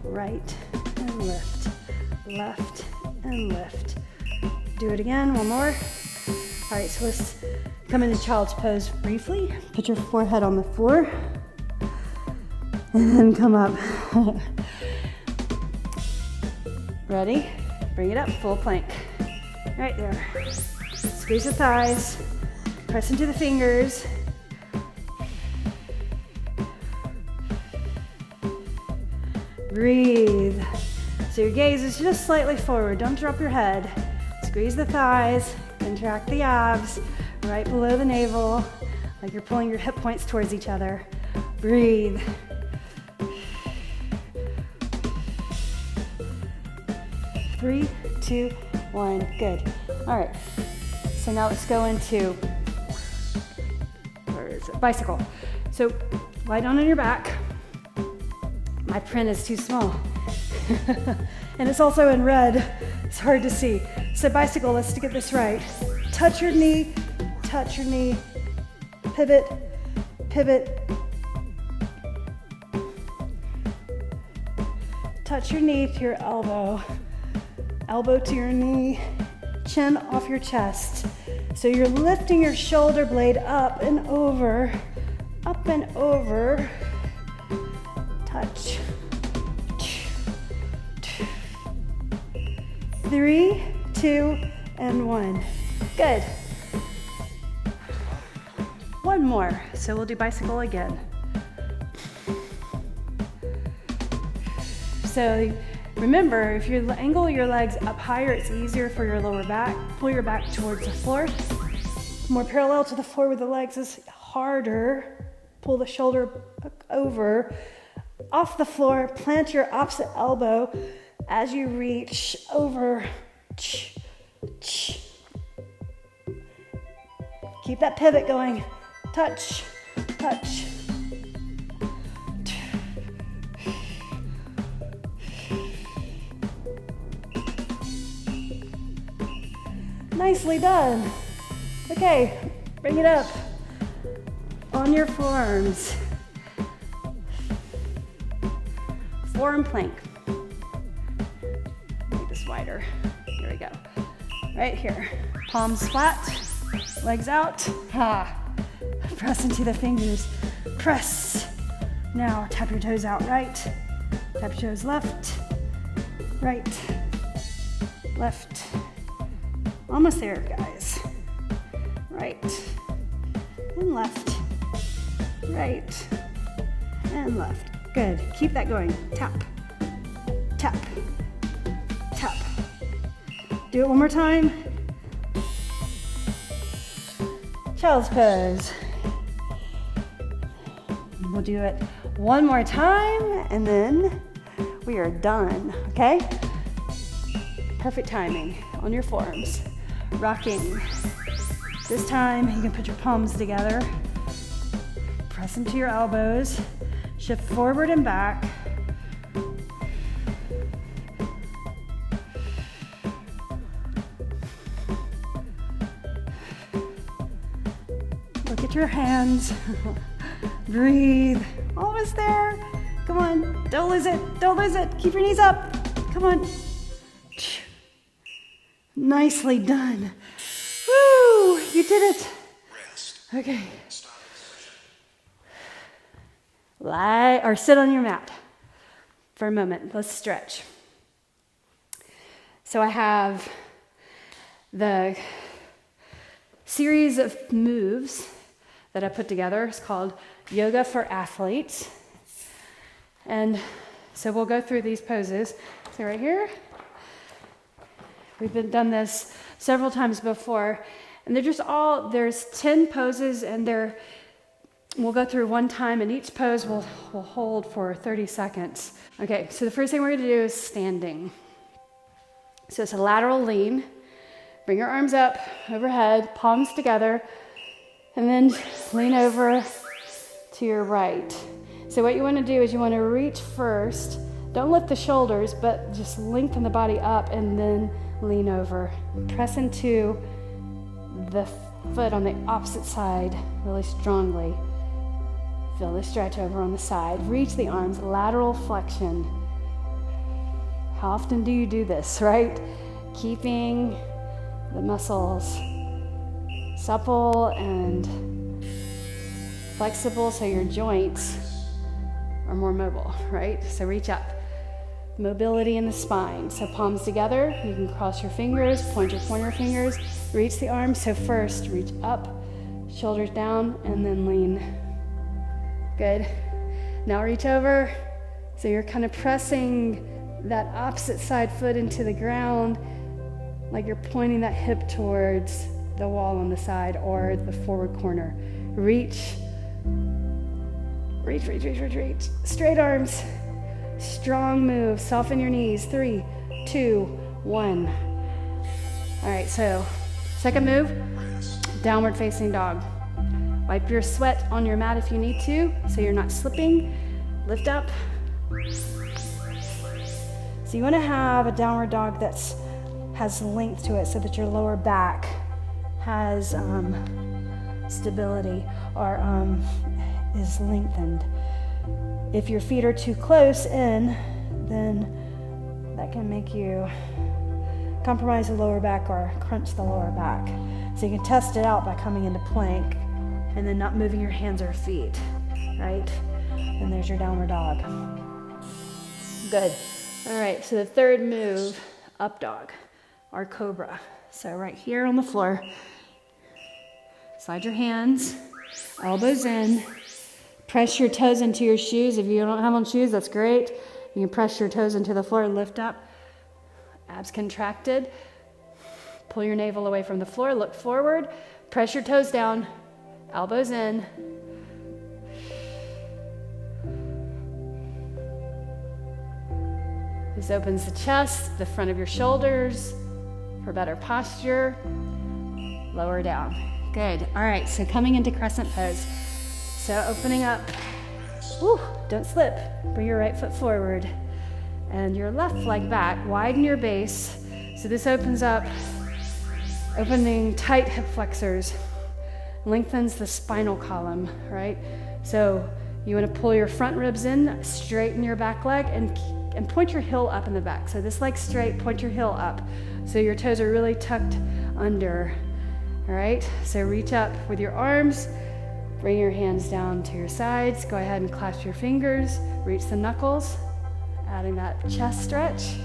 [SPEAKER 1] right and and lift, left and lift. Do it again, one more. All right, so let's come into child's pose briefly. Put your forehead on the floor and then come up. Ready? Bring it up, full plank. Right there. Squeeze the thighs, press into the fingers. Breathe. So your gaze is just slightly forward. Don't drop your head. Squeeze the thighs, contract the abs, right below the navel, like you're pulling your hip points towards each other. Breathe. Three, two, one. Good. All right. So now let's go into, where is it? Bicycle. So lie down on your back. My print is too small. And it's also in red. It's hard to see. So bicycle, let's get this right. Touch your knee, pivot, pivot. Touch your knee to your elbow, elbow to your knee, chin off your chest. So you're lifting your shoulder blade up and over, touch. 3, 2, and 1. Good. One more. So we'll do bicycle again. So remember, if you angle your legs up higher, it's easier for your lower back. Pull your back towards the floor. More parallel to the floor with the legs is harder. Pull the shoulder over. Off the floor, plant your opposite elbow as you reach over. Keep that pivot going. Touch, touch. Nicely done. Okay, bring it up on your forearms. Forearm plank. Make this wider. Here we go. Right here. Palms flat, legs out. Ha. Press into the fingers. Press. Now tap your toes out right. Tap your toes left, right, left. Almost there, guys. Right and left, right and left. Good. Keep that going. Tap, tap, tap. Do it one more time. Child's pose. We'll do it one more time and then we are done, okay? Perfect timing on your forearms. Rocking. This time you can put your palms together. Press into your elbows. Shift forward and back. Look at your hands. Breathe. Almost there. Come on. Don't lose it. Don't lose it. Keep your knees up. Come on. Nicely done. Woo! You did it. Okay. Lie or sit on your mat for a moment. Let's stretch. So I have the series of moves that I put together. It's called Yoga for Athletes. And so we'll go through these poses. So right here, we've done this several times before. And they're just all, there's 10 poses and we'll go through one time and each pose will hold for 30 seconds. Okay, so the first thing we're gonna do is standing. So it's a lateral lean. Bring your arms up overhead, palms together, and then lean over to your right. So what you wanna do is you wanna reach first. Don't lift the shoulders, but just lengthen the body up and then lean over. Press into the foot on the opposite side really strongly. Feel the stretch over on the side. Reach the arms, lateral flexion. How often do you do this, right? Keeping the muscles supple and flexible so your joints are more mobile, right? So reach up. Mobility in the spine. So palms together, you can cross your fingers, point your pointer fingers, reach the arms. So first, reach up, shoulders down, and then lean. Good. Now reach over. So you're kind of pressing that opposite side foot into the ground, like you're pointing that hip towards the wall on the side or the forward corner. Reach. Reach, reach, reach, reach, reach. Straight arms. Strong move. Soften your knees. 3, 2, 1. All right, so second move, downward facing dog. Wipe your sweat on your mat if you need to, so you're not slipping. Lift up. So you want to have a downward dog that has length to it so that your lower back has stability or is lengthened. If your feet are too close in, then that can make you compromise the lower back or crunch the lower back. So you can test it out by coming into plank and then not moving your hands or feet, right? And there's your downward dog. Good. All right, so the third move, up dog, or cobra. So right here on the floor, slide your hands, elbows in, press your toes into your shoes. If you don't have on shoes, that's great. You can press your toes into the floor, lift up, abs contracted. Pull your navel away from the floor, look forward, press your toes down, elbows in. This opens the chest, the front of your shoulders for better posture. Lower down. Good. All right, so coming into crescent pose. So opening up, woo, don't slip. Bring your right foot forward and your left leg back. Widen your base. So this opens up, opening tight hip flexors, lengthens the spinal column, right? So you want to pull your front ribs in, straighten your back leg, and point your heel up in the back. So this leg's straight, point your heel up. So your toes are really tucked under, all right? So reach up with your arms. Bring your hands down to your sides. Go ahead and clasp your fingers. Reach the knuckles, adding that chest stretch.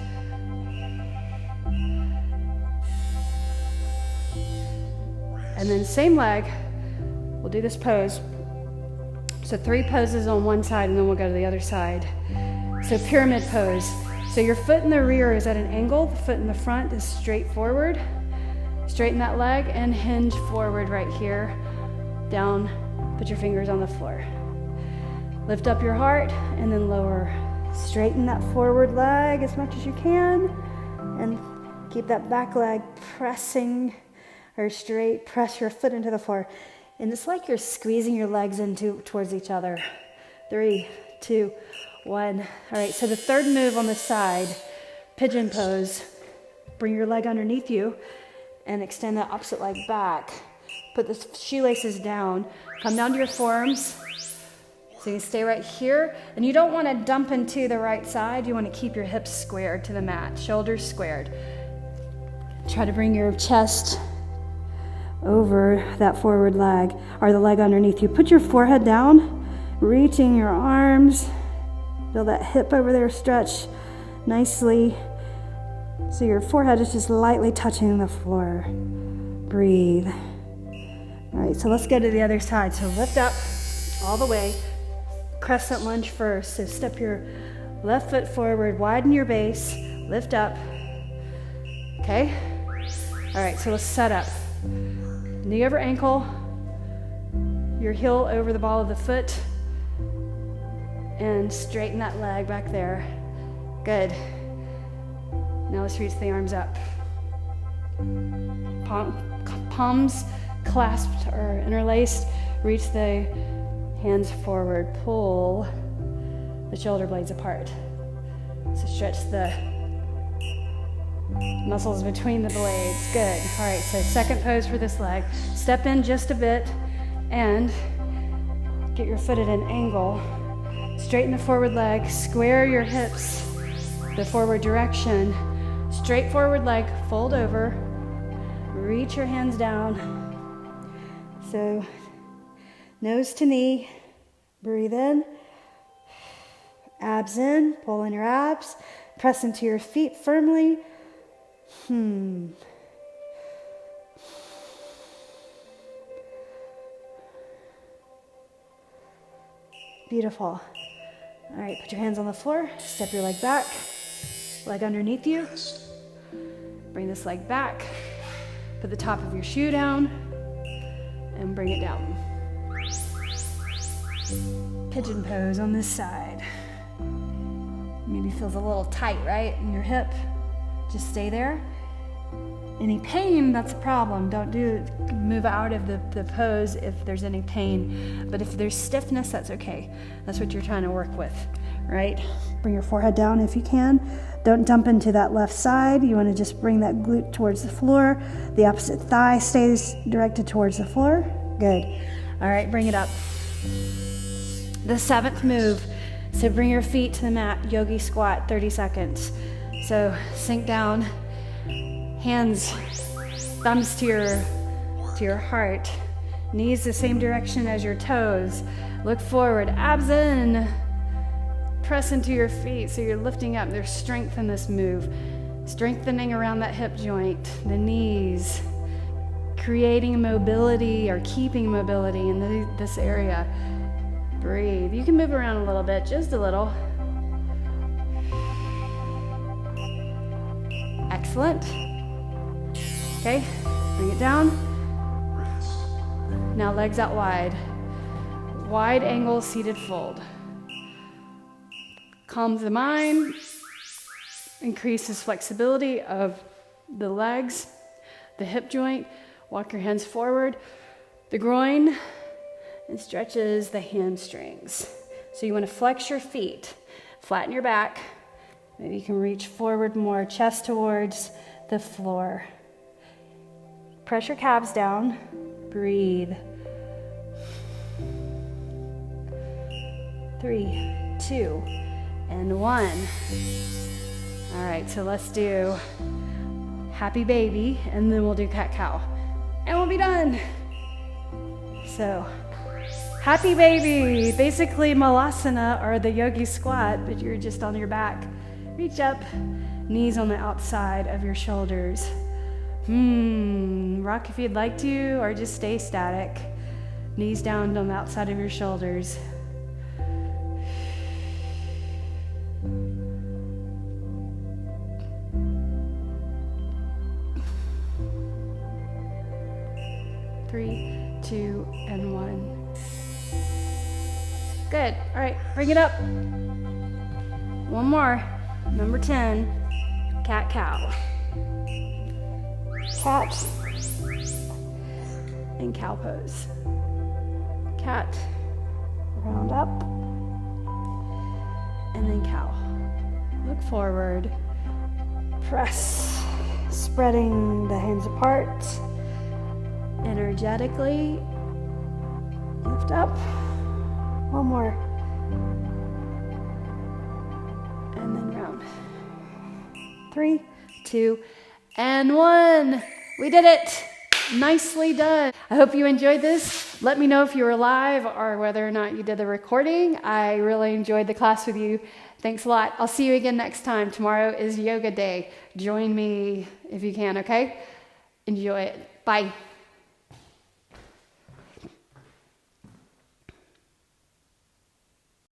[SPEAKER 1] And then same leg, we'll do this pose. So 3 poses on one side and then we'll go to the other side. So pyramid pose. So your foot in the rear is at an angle. The foot in the front is straight forward. Straighten that leg and hinge forward right here. Down. Put your fingers on the floor. Lift up your heart and then lower. Straighten that forward leg as much as you can and keep that back leg pressing or straight. Press your foot into the floor. And it's like you're squeezing your legs towards each other. 3, 2, 1. All right, so the third move on the side, pigeon pose. Bring your leg underneath you and extend that opposite leg back. Put the shoelaces down. Come down to your forearms. So you stay right here. And you don't want to dump into the right side. You want to keep your hips squared to the mat, shoulders squared. Try to bring your chest over that forward leg or the leg underneath you. Put your forehead down, reaching your arms. Feel that hip over there stretch nicely. So your forehead is just lightly touching the floor. Breathe. All right, so let's go to the other side. So lift up all the way. Crescent lunge first. So step your left foot forward, widen your base, lift up. Okay? All right, so let's set up. Knee over ankle, your heel over the ball of the foot, and straighten that leg back there. Good. Now let's reach the arms up. Palms clasped or interlaced. Reach the hands forward. Pull the shoulder blades apart. So stretch the muscles between the blades. Good. All right, so second pose for this leg. Step in just a bit and get your foot at an angle. Straighten the forward leg. Square your hips. the forward direction. Straight forward leg, fold over, reach your hands down. So nose to knee, breathe in, abs in, pull in your abs, press into your feet firmly. Beautiful. All right, put your hands on the floor, step your leg back, leg underneath you. Bring this leg back, put the top of your shoe down, and bring it down. Pigeon pose on this side. Maybe feels a little tight, right, in your hip. Just stay there. Any pain, that's a problem. Don't move out of the pose if there's any pain. But if there's stiffness, that's okay. That's what you're trying to work with, right? Bring your forehead down if you can. Don't dump into that left side. You want to just bring that glute towards the floor. The opposite thigh stays directed towards the floor. Good. All right, bring it up. The seventh move. So bring your feet to the mat, yogi squat, 30 seconds. So sink down, hands, thumbs to your heart, knees the same direction as your toes. Look forward, abs in, press into your feet so you're lifting up. There's strength in this move, strengthening around that hip joint, the knees, creating mobility or keeping mobility in this area. Breathe. You can move around a little bit, just a little. Excellent. Okay, bring it down. Now legs out wide. Wide angle seated fold. Calms the mind, increases flexibility of the legs, the hip joint. Walk your hands forward, the groin, and stretches the hamstrings. So you want to flex your feet, flatten your back. Maybe you can reach forward more, chest towards the floor. Press your calves down, breathe. 3, 2, and 1. All right, so let's do happy baby, and then we'll do cat-cow. And we'll be done. So, happy baby, basically malasana or the yogi squat, but you're just on your back. Reach up, knees on the outside of your shoulders. Rock if you'd like to, or just stay static. Knees down on the outside of your shoulders. Three, 2, and 1. Good. All right, bring it up. One more. Number 10, cat-cow. Cat and cow pose. Cat, round up, and then cow. Look forward, press, spreading the hands apart. Energetically, lift up. One more. And then round. 3, 2, and 1. We did it. Nicely done. I hope you enjoyed this. Let me know if you were live or whether or not you did the recording. I really enjoyed the class with you. Thanks a lot. I'll see you again next time. Tomorrow is yoga day. Join me if you can, okay? Enjoy it. Bye.